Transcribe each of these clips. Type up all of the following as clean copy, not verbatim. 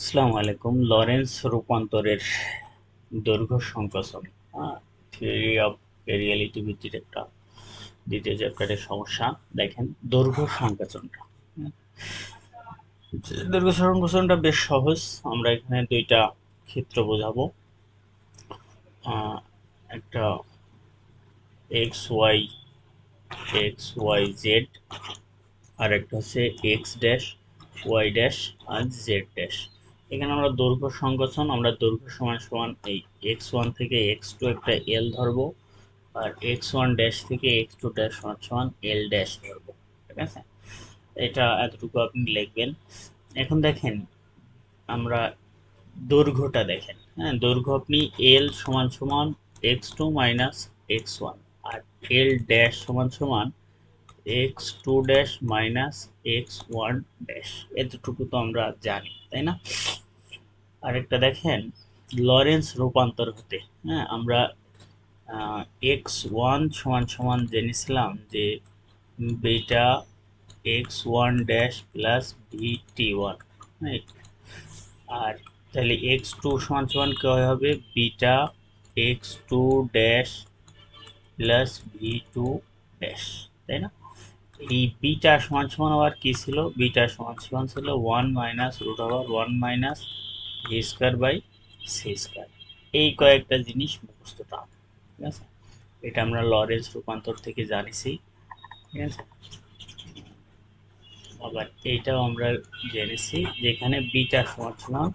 আসসালামু আলাইকুম। লরেন্স রূপান্তরের দৈর্ঘ্য সংকোচন, থিওরি অফ রিলেটিভিটির একটা দ্বিতীয় চ্যাপ্টারের সমস্যা। দেখেন দৈর্ঘ্য সংকোচনটা, দৈর্ঘ্য সংকোচনটা বেশ সহজ। আমরা এখানে দুইটা ক্ষেত্র বোঝাবো, একটা এক্স ওয়াই জেড, আর একটা হচ্ছে এক্স ড্যাশ ওয়াই ড্যাশ আর জেড ড্যাশ। এখানে আমরা দৈর্ঘ্য সংকোচন, আমরা দৈর্ঘ্য সমান সমান এই x1 থেকে x2 একটা এল ধরবো, আর x1 ড্যাশ থেকে x2 ড্যাশ সমান সমান এল ড্যাশ ধরবো। ঠিক আছে, এটা এতটুকু আপনি লিখবেন। এখন দেখেন আমরা দৈর্ঘ্যটা দেখেন, হ্যাঁ, দৈর্ঘ্য আপনি এল সমান সমান x2 মাইনাস x1, আর এল ড্যাশ সমান সমান x2 dash minus x1 dash. এতটুকু তো আমরা জানি, তাই না? আরেকটা দেখেন, লরেন্স রূপান্তর হতে, হ্যাঁ, আমরা x1 সমান সমান জেনেছিলাম যে beta x1 dash plus vt1, right? আর তাহলে x2 সমান সমান কি হবে? Beta x2 dash plus v2 dash, তাই না? এই বিটা সমান সমান আবার কি ছিল? বিটা সমান সমান ছিল 1 minus root over 1 minus v square by c square. এই কয়েকটা জিনিস মুখস্থ রাখ, ঠিক আছে? এটা আমরা লরেন্স রূপান্তর থেকে জানিছি, ঠিক আছে? আবার এইটাও আমরা জেনেছি যেখানে বিটা সমান সমান।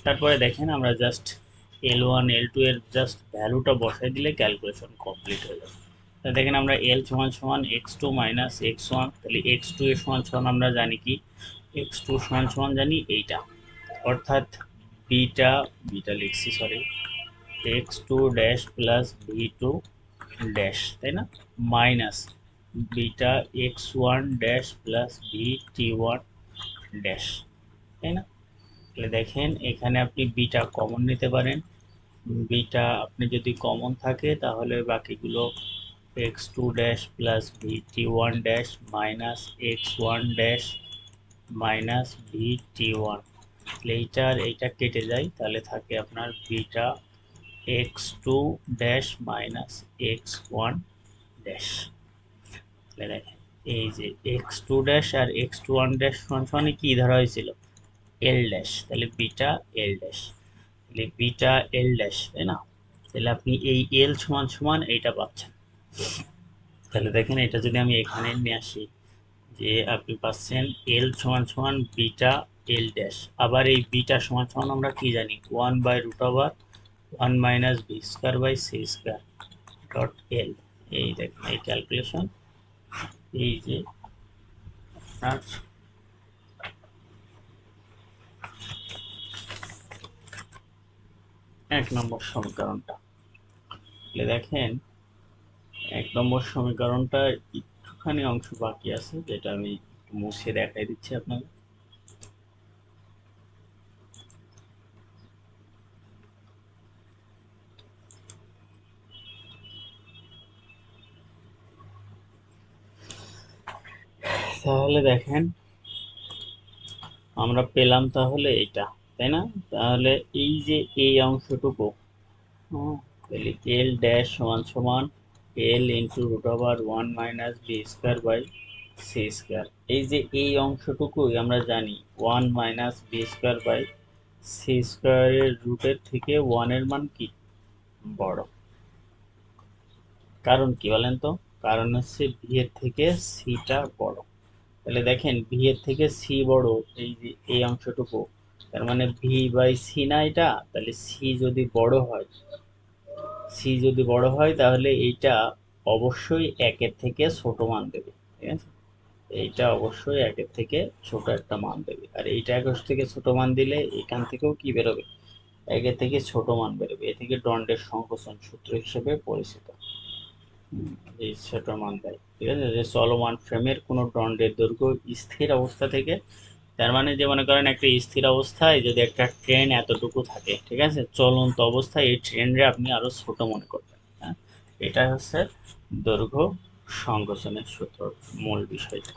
তারপরে দেখেন আমরা জাস্ট L1 L2 এর জাস্ট ভ্যালুটা বসাই দিলে ক্যালকুলেশন কমপ্লিট হয়ে যাবে। দেখেন আমরা এল সমান সমান x2 মাইনাস x1, তাহলে x2 এর সমান সমান আমরা জানি কি? x2 সমান সমান জানি এইটা, অর্থাৎ বিটা, বিটা লিখছি sorry, x2 dash plus v2 dash, তাই না? Minus beta x1 dash plus vt1 dash, তাই না? তাহলে দেখেন এখানে আপনি বিটা কমন নিতে পারেন। বিটা আপনি যদি কমন থাকে তাহলে বাকিগুলো x2 dash plus vt1 dash minus x1 dash minus vt1, এইটার এইটা কেটে যায়, তাহলে থাকে আপনার beta x2 dash minus x1 dash. তাহলে দেখেন এই যে x2 ড্যাশ আর x1 ড্যাশ সমান কি ধরা হয়েছিল? এল ড্যাশ, তাহলে বিটা এল ড্যাশ, তাহলে বিটা এল ড্যাশ, তাই না? তাহলে আপনি এই এল সমান সমান এইটা পাচ্ছেন। তাহলে দেখেন এটা যদি আমি এখানে নিয়ে আসি, যে আপনি পাচ্ছেন এল সমান সমান বিটা এল ড্যাশ। আবার এই বিটা সমান সমান আমরা কি জানি? 1 by root over 1 minus B square by c square dot l. এই দেখেন এই ক্যালকুলেশন, এই যে আপনার এক নম্বর সমীকরণটা। দেখেন এক নম্বর সমীকরণটা একটুখানি অংশ বাকি আছে, যেটা আমি মুছে দেখাই দিচ্ছি আপনাকে। তাহলে দেখেন আমরা পেলাম তাহলে এটা, তাই না? তাহলে এই যে এই অংশটুকু, তাহলে এল ড্যাশ সমান সমান l into root over 1 minus B square by c square. এই যে এই অংশটুকুই আমরা জানি 1 minus B square by c স্কয়ারের রুটের থেকে 1 এর মান কি বড়। কারণ কি বলেন তো? কারণ হচ্ছে ভি এর থেকে সিটা বড়। তাহলে দেখেন ভি এর থেকে সি বড়, এই যে এই অংশটুকু, তার মানে ভি বাই সি না এটা? তাহলে সি যদি বড় হয় তাহলে এইটা অবশ্যই একের থেকে ছোট মান দেবে, ঠিক আছে? এইটা অবশ্যই একের থেকে ছোট একটা মান দেবে, আর এইটা একের থেকে ছোট মান দিলে এখান থেকেও কি বেরোবে? একের থেকে ছোট মান বেরোবে। এ থেকে দণ্ডের সংকোচন সূত্র হিসেবে পরিচিত। এই ছোট মান দেয়, ঠিক আছে? যে চলমান ফ্রেমের কোনো দণ্ডের দৈর্ঘ্য স্থির অবস্থা থেকে, তার মানে যে মনে করেন একটা স্থির অবস্থায় যদি একটা ট্রেন এতটুকু থাকে, ঠিক আছে, চলন্ত অবস্থায় এই ট্রেনরে আপনি আরো ছোট মনে করবেন, হ্যাঁ? এটা হচ্ছে দৈর্ঘ্য সংকোচনের সূত্র, মূল বিষয়টা।